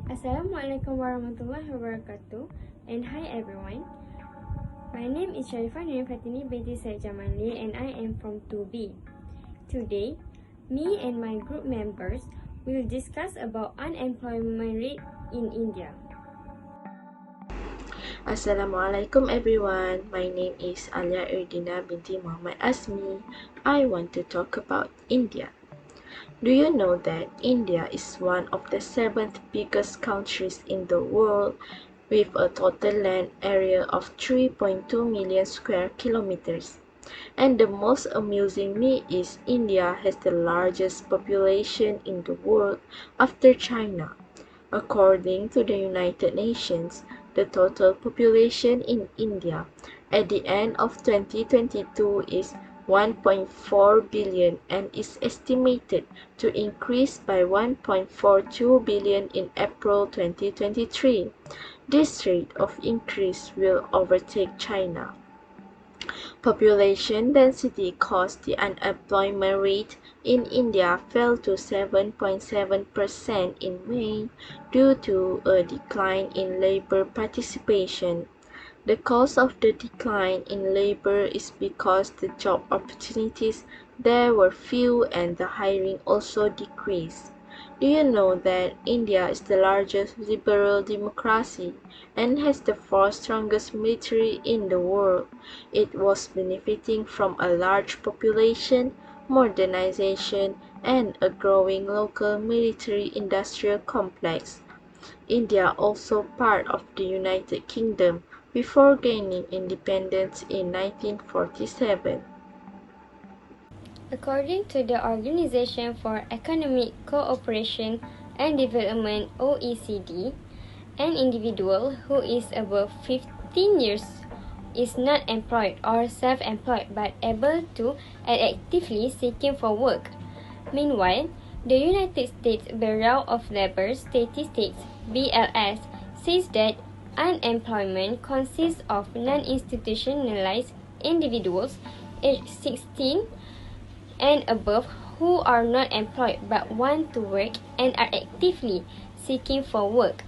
Assalamualaikum warahmatullahi wabarakatuh, and hi everyone. My name is Sharifah Nurin Fatini binti Said Jamali and I am from 2B. Today, me and my group members will discuss about unemployment rate in India. Assalamualaikum everyone. My name is Alia Erdina binti Muhammad Asmi. I want to talk about India. Do you know that India is one of the 7th biggest countries in the world with a total land area of 3.2 million square kilometers? And the most amusing me is India has the largest population in the world after China. According to the United Nations, the total population in India at the end of 2022 is 1.4 billion and is estimated to increase by 1.42 billion in April 2023. This rate of increase will overtake China. Population density caused the unemployment rate in India fell to 7.7% in May due to a decline in labor participation. The cause of the decline in labor is because the job opportunities there were few and the hiring also decreased. Do you know that India is the largest liberal democracy and has the 4th strongest military in the world? It was benefiting from a large population, modernization, and a growing local military-industrial complex. India also part of the United Kingdom before gaining independence in 1947. According to the Organization for Economic Cooperation and Development (OECD), an individual who is above 15 years is not employed or self-employed but able to and actively seeking for work. Meanwhile, the United States Bureau of Labor Statistics (BLS) says that unemployment consists of non-institutionalized individuals aged 16 and above who are not employed but want to work and are actively seeking for work.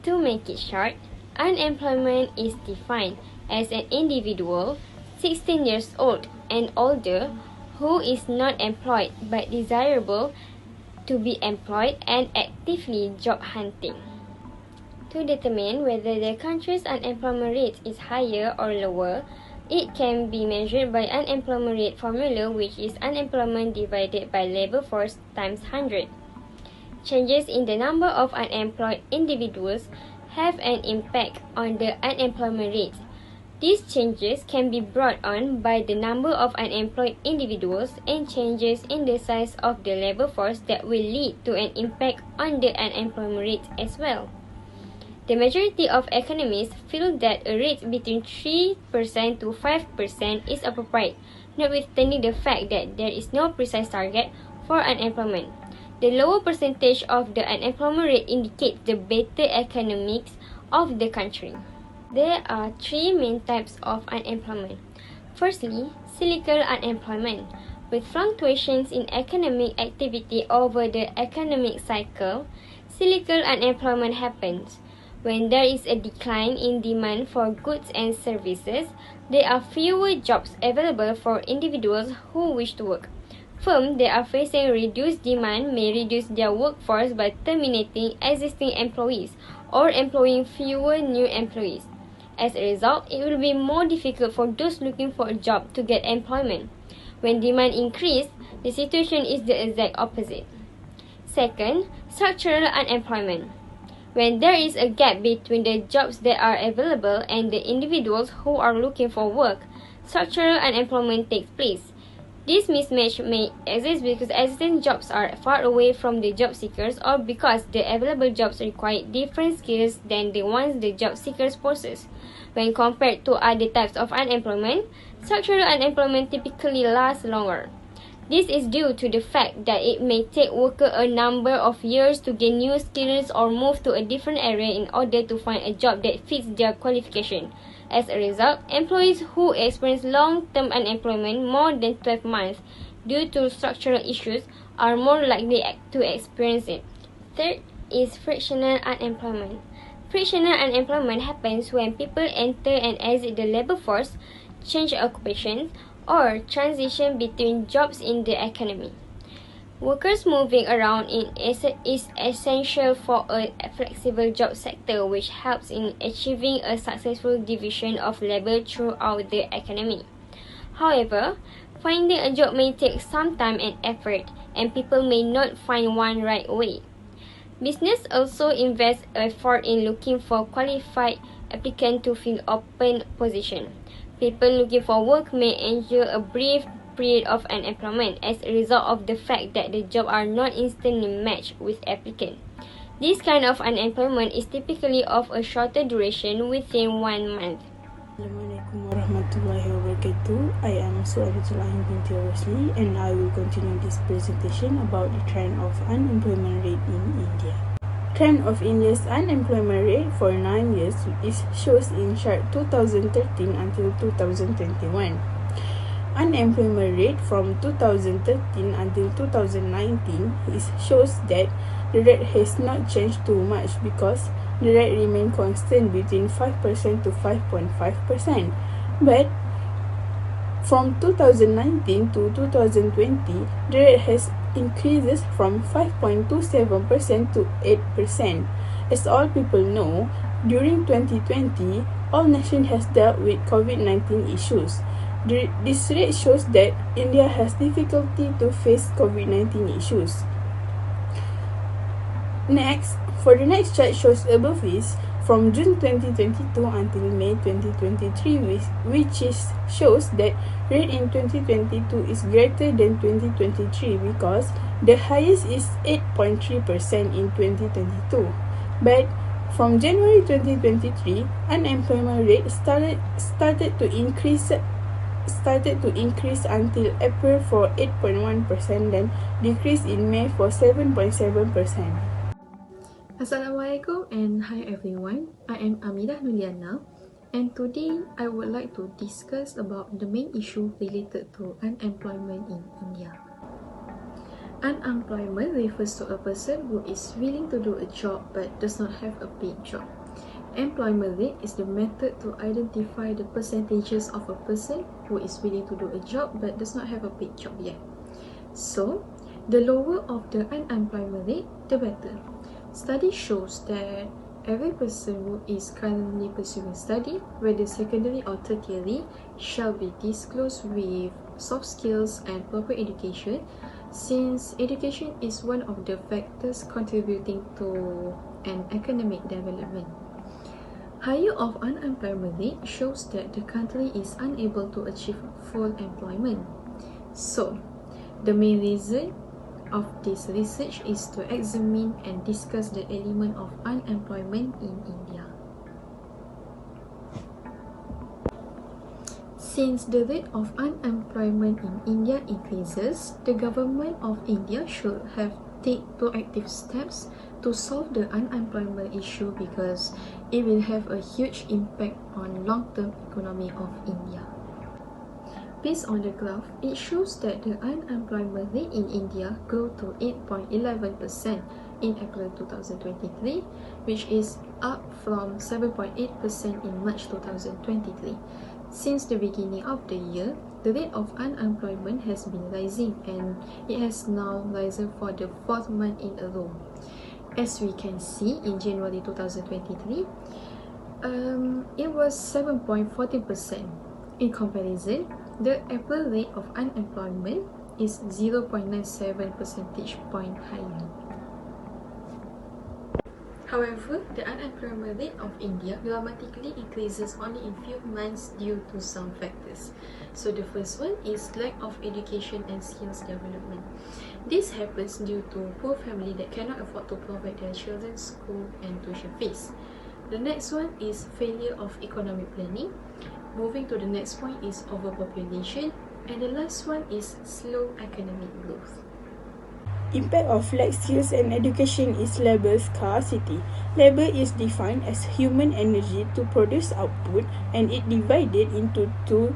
To make it short, unemployment is defined as an individual 16 years old and older who is not employed but desirable to be employed and actively job hunting. To determine whether the country's unemployment rate is higher or lower, it can be measured by unemployment rate formula, which is unemployment divided by labor force times 100. Changes in the number of unemployed individuals have an impact on the unemployment rate. These changes can be brought on by the number of unemployed individuals and changes in the size of the labor force that will lead to an impact on the unemployment rate as well. The majority of economists feel that a rate between 3% to 5% is appropriate, notwithstanding the fact that there is no precise target for unemployment. The lower percentage of the unemployment rate indicates the better economics of the country. There are 3 main types of unemployment. Firstly, cyclical unemployment. With fluctuations in economic activity over the economic cycle, cyclical unemployment happens. When there is a decline in demand for goods and services, there are fewer jobs available for individuals who wish to work. Firms that are facing reduced demand may reduce their workforce by terminating existing employees or employing fewer new employees. As a result, it will be more difficult for those looking for a job to get employment. When demand increases, the situation is the exact opposite. Second, structural unemployment. When there is a gap between the jobs that are available and the individuals who are looking for work, structural unemployment takes place. This mismatch may exist because existing jobs are far away from the job seekers or because the available jobs require different skills than the ones the job seekers possess. When compared to other types of unemployment, structural unemployment typically lasts longer. This is due to the fact that it may take workers a number of years to gain new skills or move to a different area in order to find a job that fits their qualification. As a result, employees who experience long-term unemployment more than 12 months due to structural issues are more likely to experience it. Third, is frictional unemployment. Frictional unemployment happens when people enter and exit the labor force, change occupations, or transition between jobs in the economy. Workers moving around is essential for a flexible job sector which helps in achieving a successful division of labor throughout the economy. However, finding a job may take some time and effort, and people may not find one right away. Business also invests effort in looking for qualified applicants to fill open positions. People looking for work may endure a brief period of unemployment as a result of the fact that the jobs are not instantly matched with applicants. This kind of unemployment is typically of a shorter duration within 1 month. Assalamualaikum warahmatullahi wabarakatuh. I am Su'adatullah binti Rosli and I will continue this presentation about the trend of unemployment rate in India. Trend of India's unemployment rate for 9 years shows in chart 2013 until 2021. Unemployment rate from 2013 until 2019 shows that the rate has not changed too much because the rate remained constant between 5% to 5.5%. But from 2019 to 2020, the rate has increases from 5.27% to 8%. As all people know, during 2020, all nations has dealt with COVID-19 issues. This rate shows that India has difficulty to face COVID-19 issues. Next, for the next chart shows above is from June 2022 until May 2023, which shows that rate in 2022 is greater than 2023 because the highest is 8.3% in 2022. But from January 2023, unemployment rate started to increase until April for 8.1%, then decreased in May for 7.7%. Assalamualaikum and hi everyone. I am Amidah Nuliana and today I would like to discuss about the main issue related to unemployment in India. Unemployment refers to a person who is willing to do a job but does not have a paid job. Employment rate is the method to identify the percentages of a person who is willing to do a job but does not have a paid job yet. So, the lower of the unemployment rate, the better. Study shows that every person who is currently pursuing study, whether secondary or tertiary, shall be disclosed with soft skills and proper education, since education is one of the factors contributing to an economic development. Higher of unemployment rate shows that the country is unable to achieve full employment. So, the main reason of this research is to examine and discuss the element of unemployment in India. Since the rate of unemployment in India increases, the government of India should have take proactive steps to solve the unemployment issue because it will have a huge impact on long-term economy of India. Based on the graph, it shows that the unemployment rate in India grew to 8.11% in April 2023, which is up from 7.8% in March 2023. Since the beginning of the year, the rate of unemployment has been rising and it has now risen for the 4th month in a row. As we can see, in January 2023, it was 7.14%. In comparison, the April rate of unemployment is 0.97 percentage point higher. However, the unemployment rate of India dramatically increases only in few months due to some factors. So the first one is lack of education and skills development. This happens due to poor family that cannot afford to provide their children's school and tuition fees. The next one is failure of economic planning. Moving to the next point is overpopulation, and the last one is slow economic growth. Impact of lack skills and education is labor scarcity. Labor is defined as human energy to produce output, and it divided into two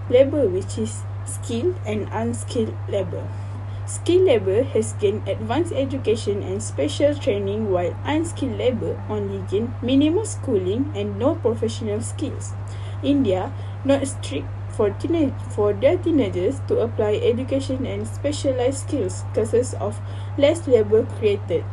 labor, which is skilled and unskilled labor. Skilled labor has gained advanced education and special training, while unskilled labor only gain minimal schooling and no professional skills. India not strict for their teenagers to apply education and specialized skills because of less labor created.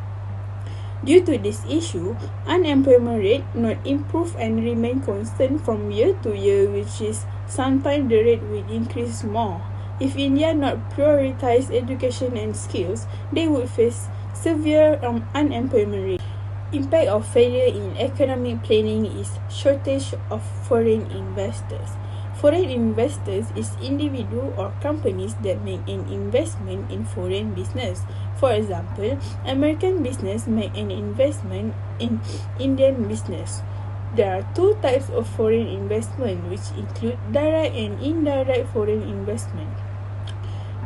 Due to this issue, unemployment rate not improve and remain constant from year to year, which is sometimes the rate will increase more. If India not prioritize education and skills, they would face severe unemployment rate. Impact of failure in economic planning is shortage of foreign investors. Foreign investors is individual or companies that make an investment in foreign business. For example, American business make an investment in Indian business. There are two types of foreign investment, which include direct and indirect foreign investment.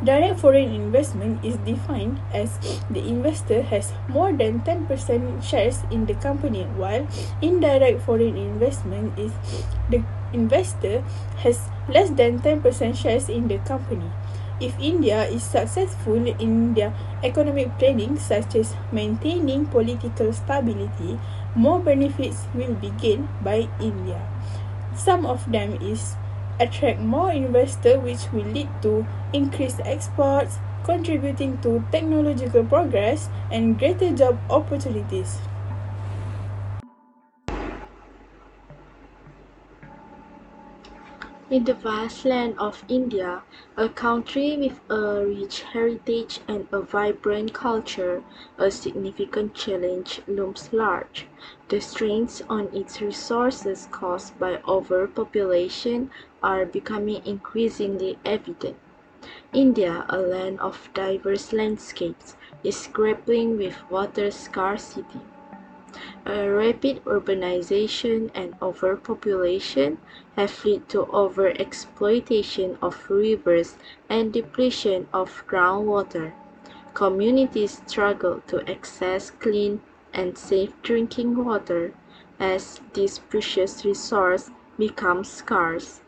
Direct foreign investment is defined as the investor has more than 10% shares in the company, while indirect foreign investment is the investor has less than 10% shares in the company. If India is successful in their economic planning, such as maintaining political stability, more benefits will be gained by India. Some of them is attract more investors, which will lead to increased exports, contributing to technological progress and greater job opportunities. In the vast land of India, a country with a rich heritage and a vibrant culture, a significant challenge looms large. The strains on its resources caused by overpopulation are becoming increasingly evident. India, a land of diverse landscapes, is grappling with water scarcity. Rapid urbanization and overpopulation have led to overexploitation of rivers and depletion of groundwater. Communities struggle to access clean and safe drinking water as this precious resource becomes scarce.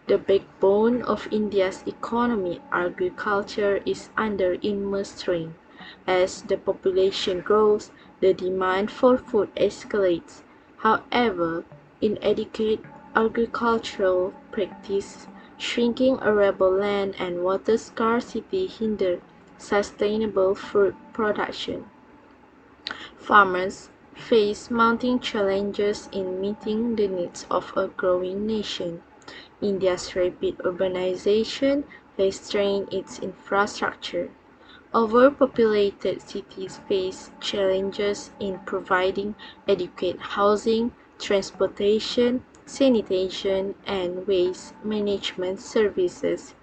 The backbone of India's economy, agriculture, is under immense strain. As the population grows, the demand for food escalates. However, inadequate agricultural practice, shrinking arable land, and water scarcity hinder sustainable food production. Farmers face mounting challenges in meeting the needs of a growing nation. India's rapid urbanization has strained its infrastructure. Overpopulated cities face challenges in providing adequate housing, transportation, sanitation, and waste management services.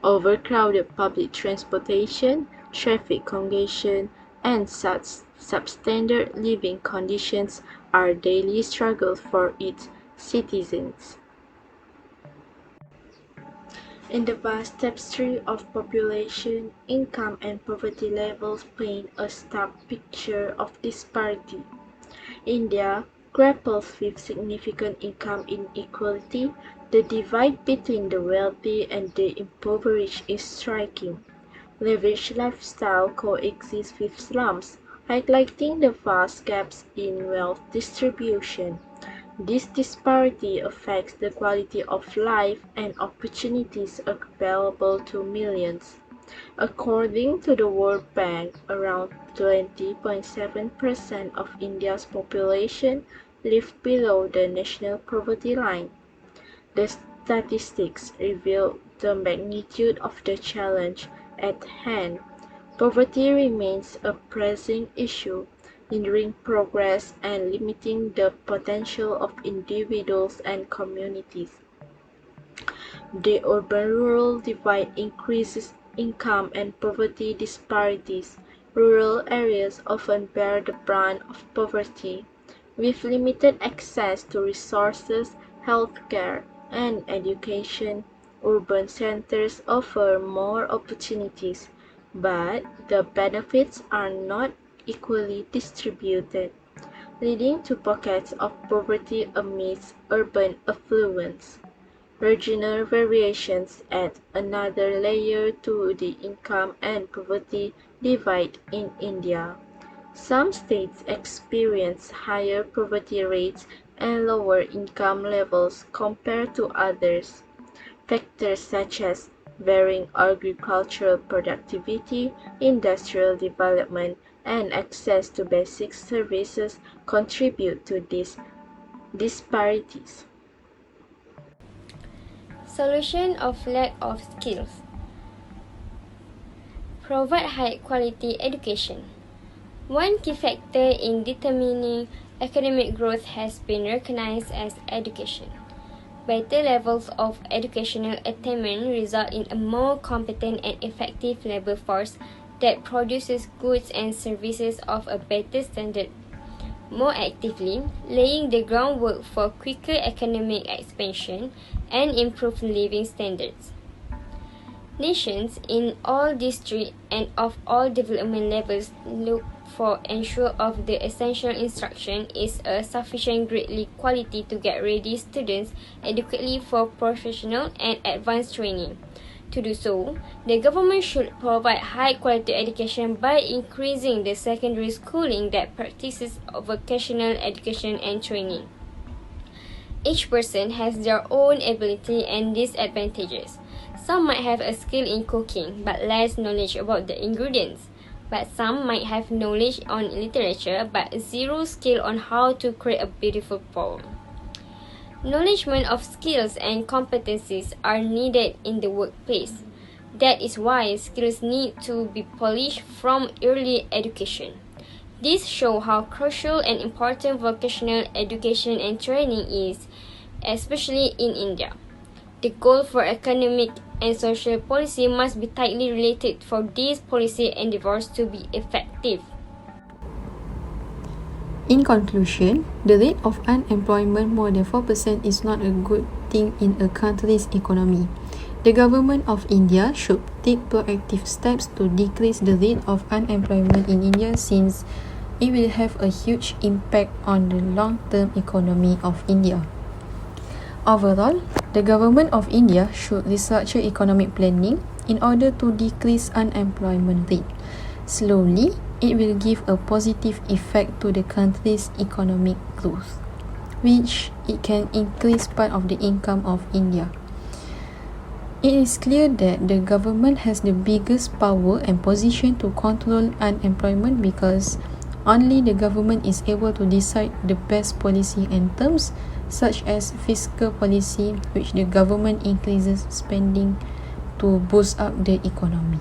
Overcrowded public transportation, traffic congestion, and such substandard living conditions are daily struggles for its citizens. In the vast tapestry of population, income and poverty levels paint a stark picture of disparity. India grapples with significant income inequality. The divide between the wealthy and the impoverished is striking. Lavish lifestyle coexists with slums, highlighting the vast gaps in wealth distribution. This disparity affects the quality of life and opportunities available to millions. According to the World Bank, around 20.7% of India's population live below the national poverty line. The statistics reveal the magnitude of the challenge at hand. Poverty remains a pressing issue, hindering progress and limiting the potential of individuals and communities. The urban-rural divide increases income and poverty disparities. Rural areas often bear the brunt of poverty. With limited access to resources, healthcare, and education, urban centers offer more opportunities, but the benefits are not equally distributed, leading to pockets of poverty amidst urban affluence. Regional variations add another layer to the income and poverty divide in India. Some states experience higher poverty rates and lower income levels compared to others. Factors such as varying agricultural productivity, industrial development, and access to basic services contribute to these disparities. Solution of lack of skills. Provide high quality education. One key factor in determining academic growth has been recognized as education. Better levels of educational attainment result in a more competent and effective labor force that produces goods and services of a better standard more actively, laying the groundwork for quicker economic expansion and improved living standards. Nations in all districts and of all development levels look for ensure of the essential instruction is a sufficient grade quality to get ready students adequately for professional and advanced training. To do so, the government should provide high-quality education by increasing the secondary schooling that practices vocational education and training. Each person has their own ability and disadvantages. Some might have a skill in cooking but less knowledge about the ingredients. But some might have knowledge on literature but zero skill on how to create a beautiful poem. Acknowledgement of skills and competencies are needed in the workplace. That is why skills need to be polished from early education. This shows how crucial and important vocational education and training is, especially in India. The goal for economic and social policy must be tightly related for these policy endeavors to be effective. In conclusion, the rate of unemployment more than 4% is not a good thing in a country's economy. The government of India should take proactive steps to decrease the rate of unemployment in India since it will have a huge impact on the long-term economy of India. Overall, the government of India should restructure economic planning in order to decrease unemployment rate. Slowly, it will give a positive effect to the country's economic growth, which it can increase part of the income of India. It is clear that the government has the biggest power and position to control unemployment because only the government is able to decide the best policy and terms such as fiscal policy, which the government increases spending to boost up the economy.